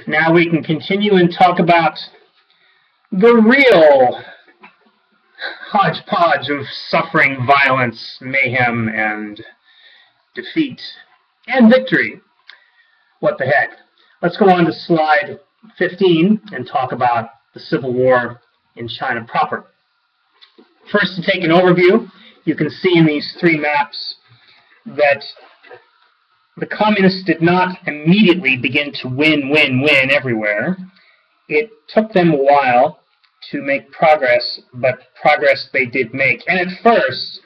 Now we can continue and talk about the real hodgepodge of suffering, violence, mayhem, and defeat and victory. What the heck? Let's go on to slide 15 and talk about the Civil War in China proper. First, to take an overview, you can see in these three maps that the communists did not immediately begin to win everywhere. It took them a while to make progress, but progress they did make. And at first,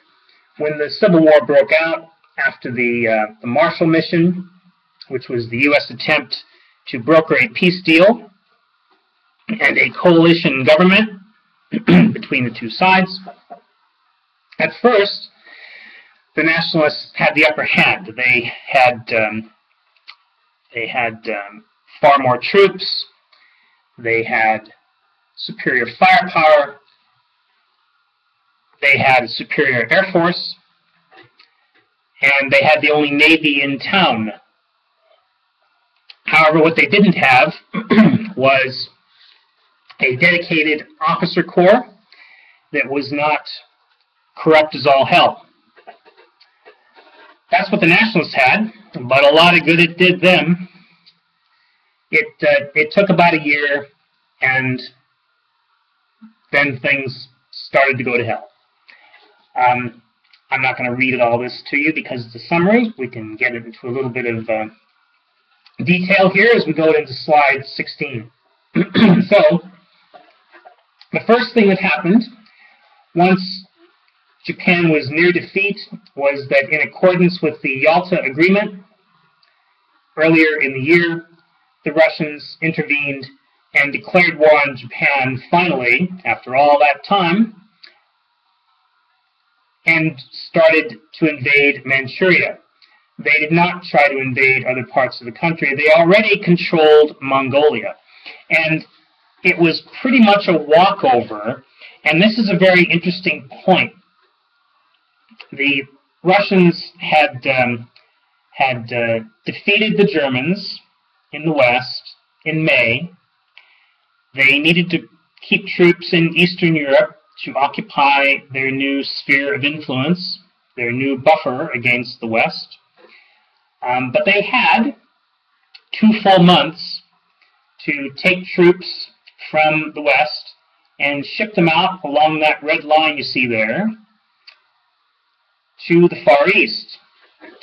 when the Civil War broke out after the Marshall Mission, which was the U.S. attempt to broker a peace deal and a coalition government between the two sides, at first, the nationalists had the upper hand. They had far more troops. They had superior firepower. They had a superior air force, and they had the only navy in town. However, what they didn't have was a dedicated officer corps that was not corrupt as all hell. That's what the nationalists had, but a lot of good it did them. It took about a year, and then things started to go to hell. I'm not going to read all this to you because it's a summary. We can get into a little bit of detail here as we go into slide 16. So, the first thing that happened once Japan was near defeat was that, in accordance with the Yalta Agreement, earlier in the year, the Russians intervened and declared war on Japan finally, after all that time, and started to invade Manchuria. They did not try to invade other parts of the country. They already controlled Mongolia. And it was pretty much a walkover, and this is a very interesting point. The Russians had defeated the Germans in the West in May. They needed to keep troops in Eastern Europe to occupy their new sphere of influence, their new buffer against the West. But they had 2 full months to take troops from the West and ship them out along that red line you see there to the Far East,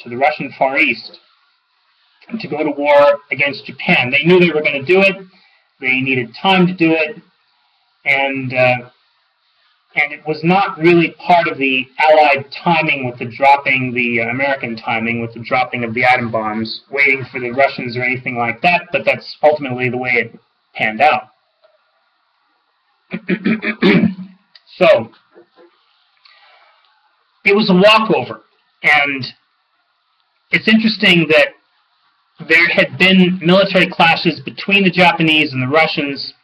to the Russian Far East, to go to war against Japan. They knew they were going to do it. They needed time to do it, and it was not really part of the Allied timing with the dropping, the American timing with the dropping of the atom bombs, waiting for the Russians or anything like that, but that's ultimately the way it panned out. So, it was a walkover, and it's interesting that there had been military clashes between the Japanese and the Russians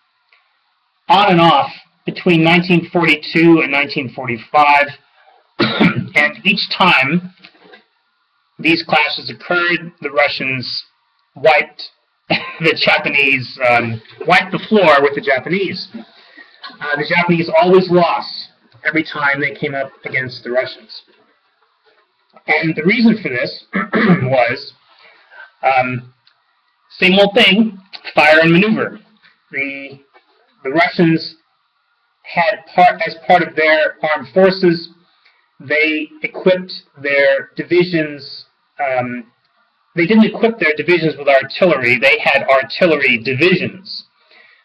on and off between 1942 and 1945, and each time these clashes occurred, the Russians wiped the Japanese, wiped the floor with the Japanese. The Japanese always lost every time they came up against the Russians. And the reason for this was same old thing, fire and maneuver. The Russians had, as part of their armed forces, they equipped their divisions. They didn't equip their divisions with artillery. They had artillery divisions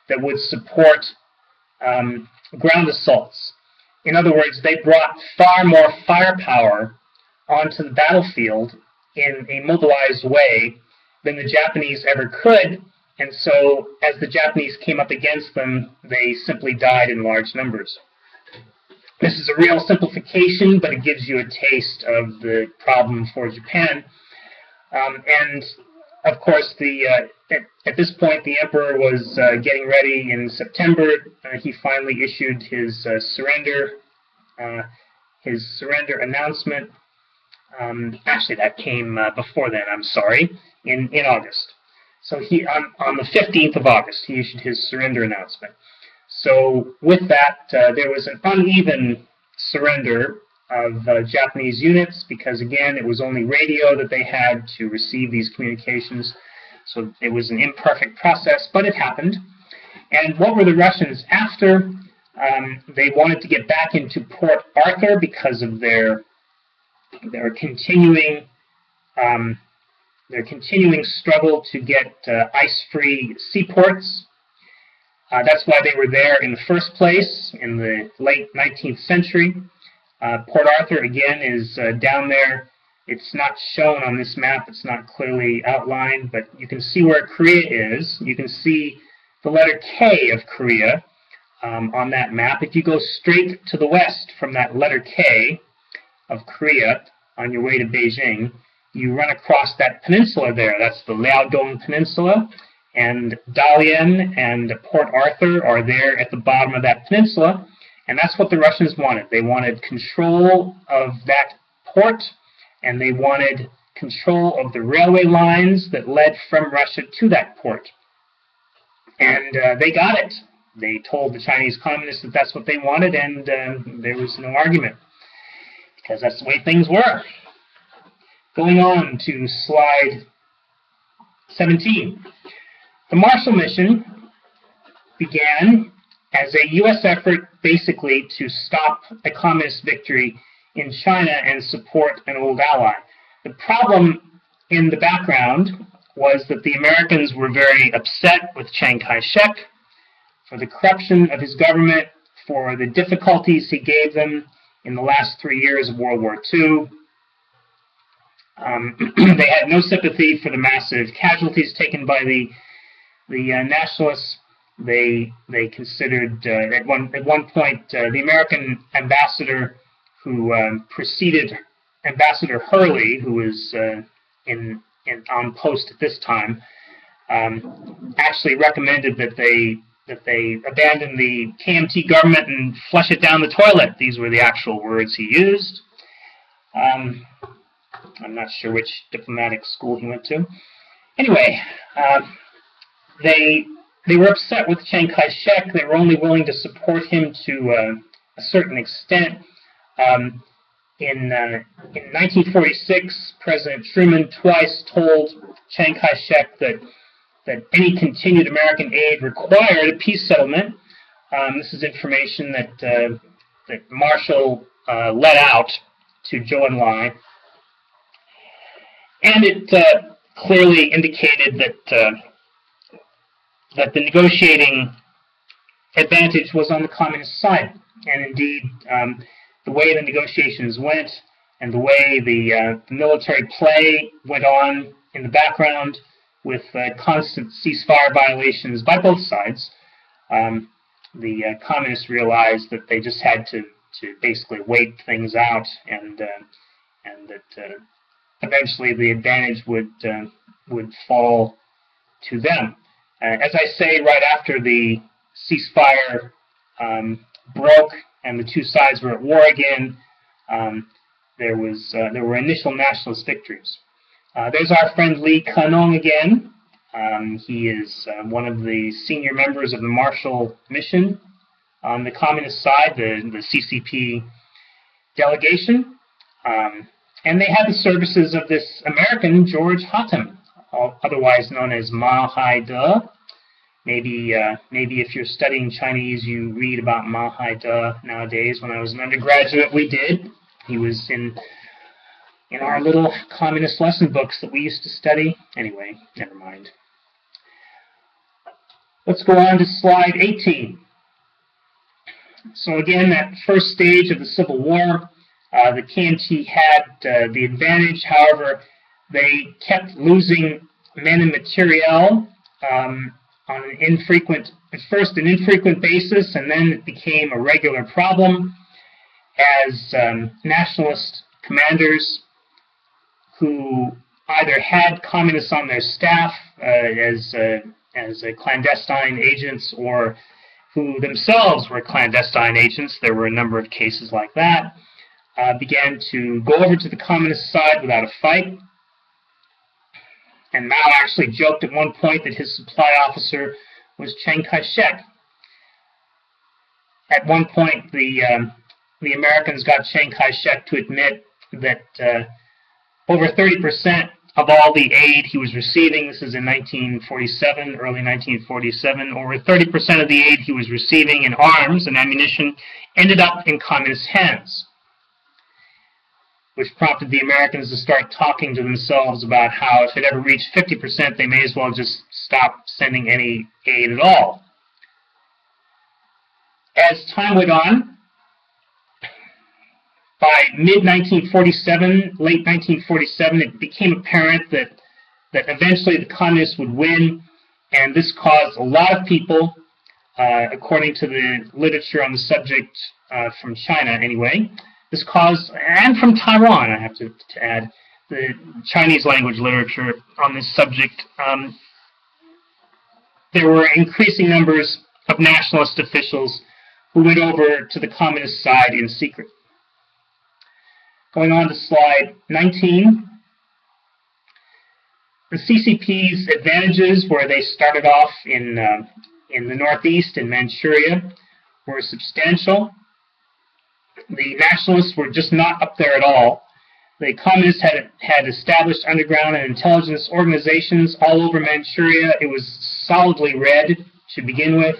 that would support ground assaults. In other words, they brought far more firepower onto the battlefield in a mobilized way than the Japanese ever could, and so as the Japanese came up against them, they simply died in large numbers. This is a real simplification, but it gives you a taste of the problem for Japan. And of course, at this point, the emperor was getting ready in September. He finally issued his surrender announcement. Actually, that came before then, I'm sorry, in August. So on the 15th of August, he issued his surrender announcement. So with that, there was an uneven surrender of Japanese units because, again, it was only radio that they had to receive these communications. So it was an imperfect process, but it happened. And what were the Russians after? They wanted to get back into Port Arthur because of their continuing struggle to get ice-free seaports. That's why they were there in the first place in the late 19th century. Port Arthur, again, is down there. It's not shown on this map. It's not clearly outlined, but you can see where Korea is. You can see the letter K of Korea on that map. If you go straight to the west from that letter K of Korea on your way to Beijing, you run across that peninsula there. That's the Liaodong Peninsula, and Dalian and Port Arthur are there at the bottom of that peninsula, and that's what the Russians wanted. They wanted control of that port, and they wanted control of the railway lines that led from Russia to that port. And they got it. They told the Chinese communists that that's what they wanted, and there was no argument, because that's the way things were. Going on to slide 17. The Marshall Mission began as a U.S. effort basically to stop a communist victory in China and support an old ally. The problem in the background was that the Americans were very upset with Chiang Kaishek for the corruption of his government, for the difficulties he gave them in the last 3 years of World War II. They had no sympathy for the massive casualties taken by the nationalists. They considered at one point the American ambassador who preceded Ambassador Hurley, who was on post at this time, actually recommended that they abandon the KMT government and flush it down the toilet. These were the actual words he used. I'm not sure which diplomatic school he went to. Anyway, they were upset with Chiang Kai-shek. They were only willing to support him to a certain extent. In 1946, President Truman twice told Chiang Kai-shek that any continued American aid required a peace settlement. This is information that Marshall let out to Zhou Enlai. And it clearly indicated that the negotiating advantage was on the communist side. And indeed, the way the negotiations went and the way the military play went on in the background with constant ceasefire violations by both sides, the communists realized that they just had to basically wait things out, and that eventually the advantage would fall to them. As I say, right after the ceasefire broke and the two sides were at war again, there were initial nationalist victories. There's our friend Lee Kanong again. He is one of the senior members of the Marshall Mission on the communist side, the CCP delegation. And they had the services of this American, George Hatem, otherwise known as Ma Hai-de. Maybe if you're studying Chinese, you read about Ma Hai-de nowadays. When I was an undergraduate, we did. He was in our little communist lesson books that we used to study. Anyway, never mind. Let's go on to slide 18. So again, that first stage of the Civil War, the KMT had the advantage. However, they kept losing men and materiel on an infrequent, at first an infrequent basis, and then it became a regular problem as nationalist commanders who either had communists on their staff as clandestine agents, or who themselves were clandestine agents, there were a number of cases like that, began to go over to the communist side without a fight. And Mao actually joked at one point that his supply officer was Chiang Kaishek. At one point, the Americans got Chiang Kaishek to admit that over 30% of all the aid he was receiving, this is in 1947, early 1947, over 30% of the aid he was receiving in arms and ammunition ended up in communist hands, which prompted the Americans to start talking to themselves about how if it ever reached 50%, they may as well just stop sending any aid at all. As time went on, by mid-1947, late 1947, it became apparent that eventually the communists would win, and this caused a lot of people, according to the literature on the subject from China anyway, this caused, and from Taiwan, I have to add, the Chinese language literature on this subject, there were increasing numbers of nationalist officials who went over to the communist side in secret. Going on to slide 19. The CCP's advantages, where they started off in the northeast, in Manchuria, were substantial. The nationalists were just not up there at all. The communists had established underground and intelligence organizations all over Manchuria. It was solidly red to begin with.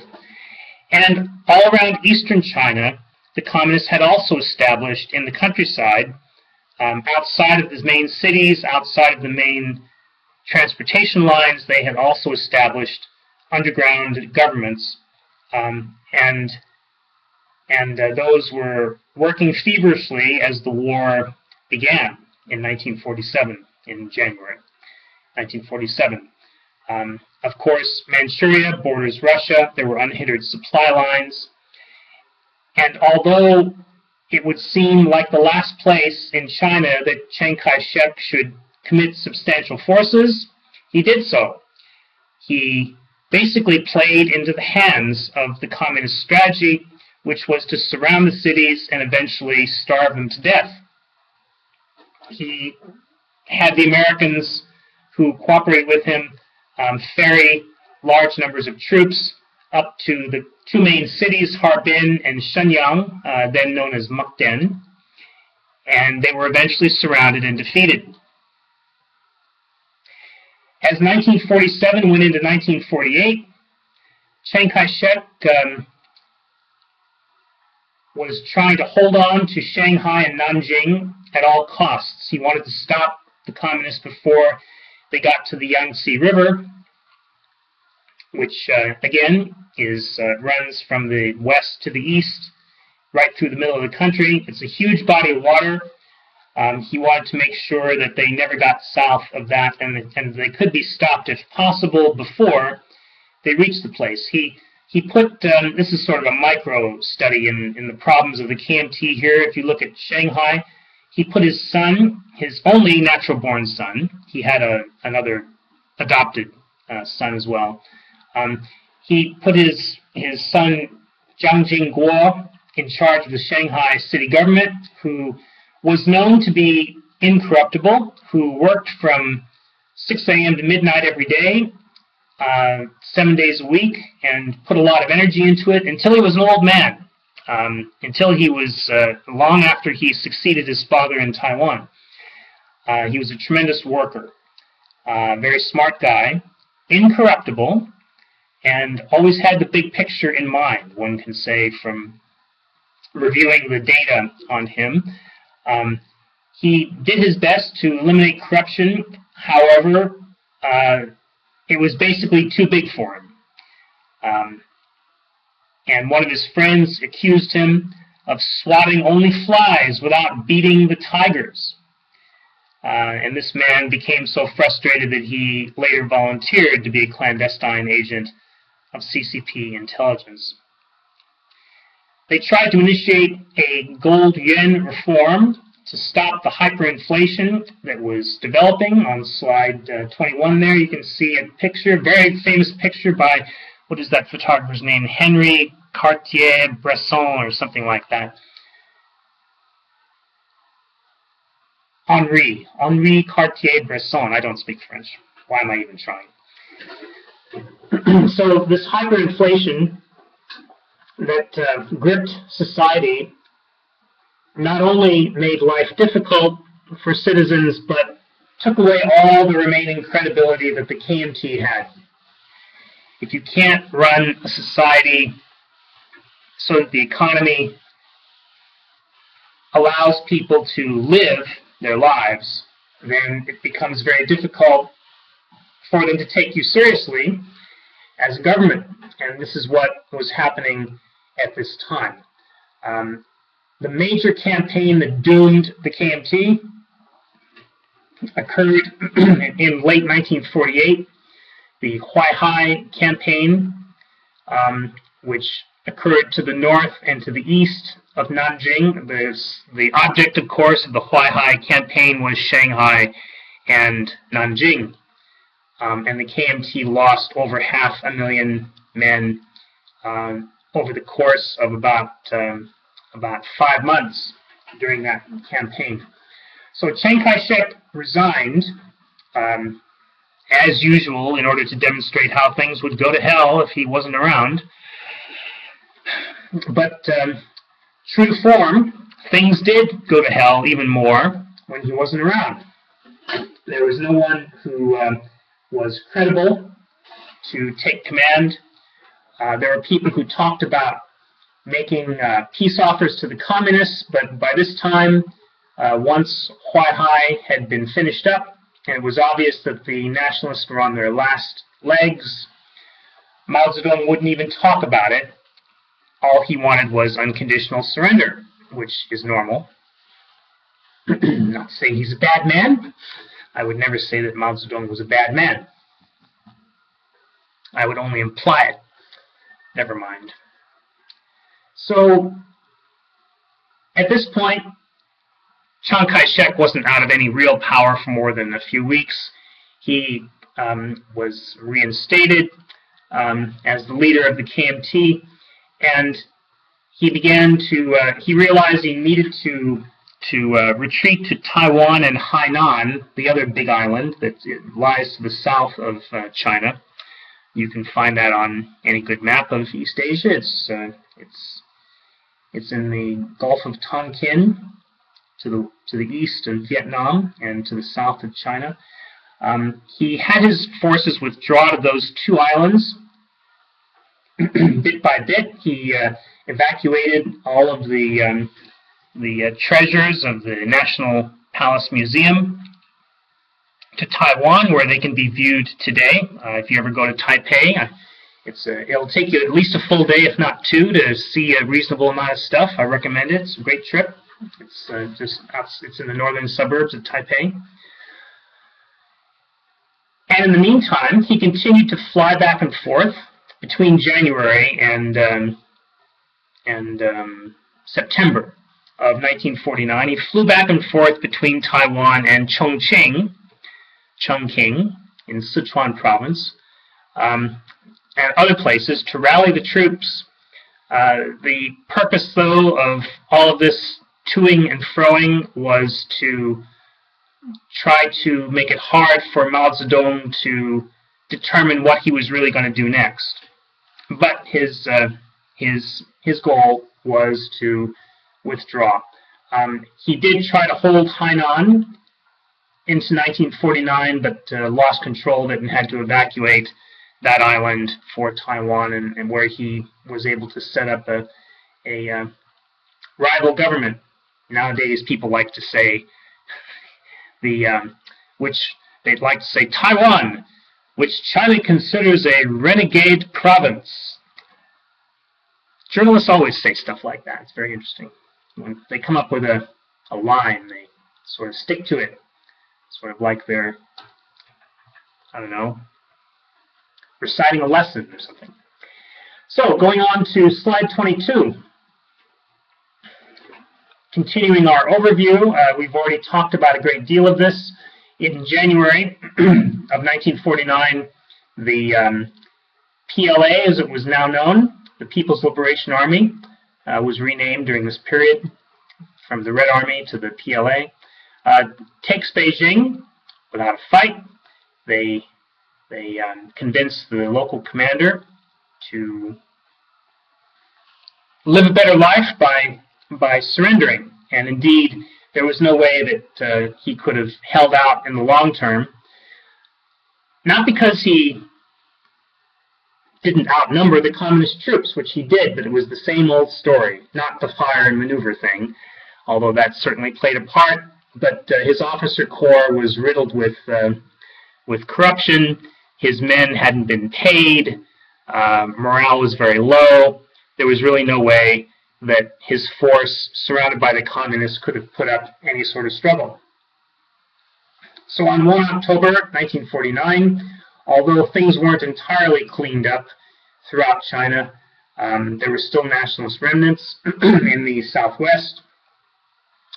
And all around eastern China, the communists had also established in the countryside, outside of the main cities, outside of the main transportation lines, they had also established underground governments, and those were working feverishly as the war began in 1947, in January 1947. Of course, Manchuria borders Russia. There were unhindered supply lines. And although it would seem like the last place in China that Chiang Kai-shek should commit substantial forces, he did so. He basically played into the hands of the communist strategy, which was to surround the cities and eventually starve them to death. He had the Americans who cooperated with him ferry large numbers of troops up to the two main cities, Harbin and Shenyang, then known as Mukden, and they were eventually surrounded and defeated. As 1947 went into 1948, Chiang Kai-shek was trying to hold on to Shanghai and Nanjing at all costs. He wanted to stop the communists before they got to the Yangtze River, which again runs from the west to the east, right through the middle of the country. It's a huge body of water. He wanted to make sure that they never got south of that, and they could be stopped, if possible, before they reached the place. He put, this is sort of a micro study in the problems of the KMT here. If you look at Shanghai, he put his son, his only natural-born son, he had another adopted son as well. He put his son, Jiang Jingguo, in charge of the Shanghai city government, who was known to be incorruptible, who worked from 6 a.m. to midnight every day, 7 days a week, and put a lot of energy into it until he was an old man, until he was long after he succeeded his father in Taiwan. He was a tremendous worker, very smart guy, incorruptible, and always had the big picture in mind, one can say, from reviewing the data on him. He did his best to eliminate corruption. However, it was basically too big for him. And one of his friends accused him of swatting only flies without beating the tigers. And this man became so frustrated that he later volunteered to be a clandestine agent of CCP intelligence. They tried to initiate a gold yuan reform to stop the hyperinflation that was developing. On slide 21 there, you can see a picture, very famous picture by, what is that photographer's name? Henry Cartier-Bresson or something like that. Henri Cartier-Bresson. I don't speak French. Why am I even trying? So this hyperinflation that gripped society not only made life difficult for citizens, but took away all the remaining credibility that the KMT had. If you can't run a society so that the economy allows people to live their lives, then it becomes very difficult for them to take you seriously as a government. And this is what was happening at this time. The major campaign that doomed the KMT occurred in late 1948, the Huaihai campaign, which occurred to the north and to the east of Nanjing. The object, of course, of the Huaihai campaign was Shanghai and Nanjing. And the KMT lost over 500,000 men over the course of about 5 months during that campaign. So Chiang Kaishek resigned, as usual, in order to demonstrate how things would go to hell if he wasn't around. But true to form, things did go to hell even more when he wasn't around. There was no one who was credible to take command. There were people who talked about making peace offers to the communists, but by this time, once Huaihai had been finished up, and it was obvious that the nationalists were on their last legs, Mao Zedong wouldn't even talk about it. All he wanted was unconditional surrender, which is normal. Not saying he's a bad man. I would never say that Mao Zedong was a bad man. I would only imply it. Never mind. So, at this point, Chiang Kai-shek wasn't out of any real power for more than a few weeks. He was reinstated as the leader of the KMT, and he began to, he realized he needed to retreat to Taiwan and Hainan, the other big island that lies to the south of China. You can find that on any good map of East Asia. It's in the Gulf of Tonkin to the east of Vietnam and to the south of China. He had his forces withdraw to those two islands. Bit by bit, he evacuated all of the treasures of the National Palace Museum to Taiwan, where they can be viewed today. If you ever go to Taipei, it'll take you at least a full day, if not two, to see a reasonable amount of stuff. I recommend it. It's a great trip. It's it's in the northern suburbs of Taipei. And in the meantime, he continued to fly back and forth between January and September of 1949. He flew back and forth between Taiwan and Chongqing in Sichuan province, and other places to rally the troops. The purpose, though, of all of this toing and froing was to try to make it hard for Mao Zedong to determine what he was really going to do next. But his goal was to withdraw. He did try to hold Hainan into 1949, but lost control of it and had to evacuate that island for Taiwan, and where he was able to set up a rival government. Nowadays, people like to say which they'd like to say Taiwan, which China considers a renegade province. Journalists always say stuff like that. It's very interesting. When they come up with a line, they sort of stick to it. Sort of like they're, I don't know, reciting a lesson or something. So, going on to slide 22. Continuing our overview, we've already talked about a great deal of this. In January of 1949, the PLA, as it was now known, the People's Liberation Army, was renamed during this period from the Red Army to the PLA, takes Beijing without a fight. They They convinced the local commander to live a better life by surrendering. And indeed, there was no way that he could have held out in the long term. Not because he didn't outnumber the communist troops, which he did, but it was the same old story, not the fire and maneuver thing, although that certainly played a part. But his officer corps was riddled with corruption. His men hadn't been paid. Morale was very low. There was really no way that his force, surrounded by the communists, could have put up any sort of struggle. So on 1 October 1949, although things weren't entirely cleaned up throughout China, there were still nationalist remnants in the southwest.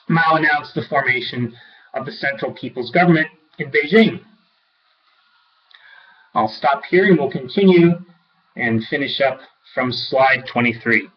Mao announced the formation of the Central People's Government in Beijing. I'll stop here and we'll continue and finish up from slide 23.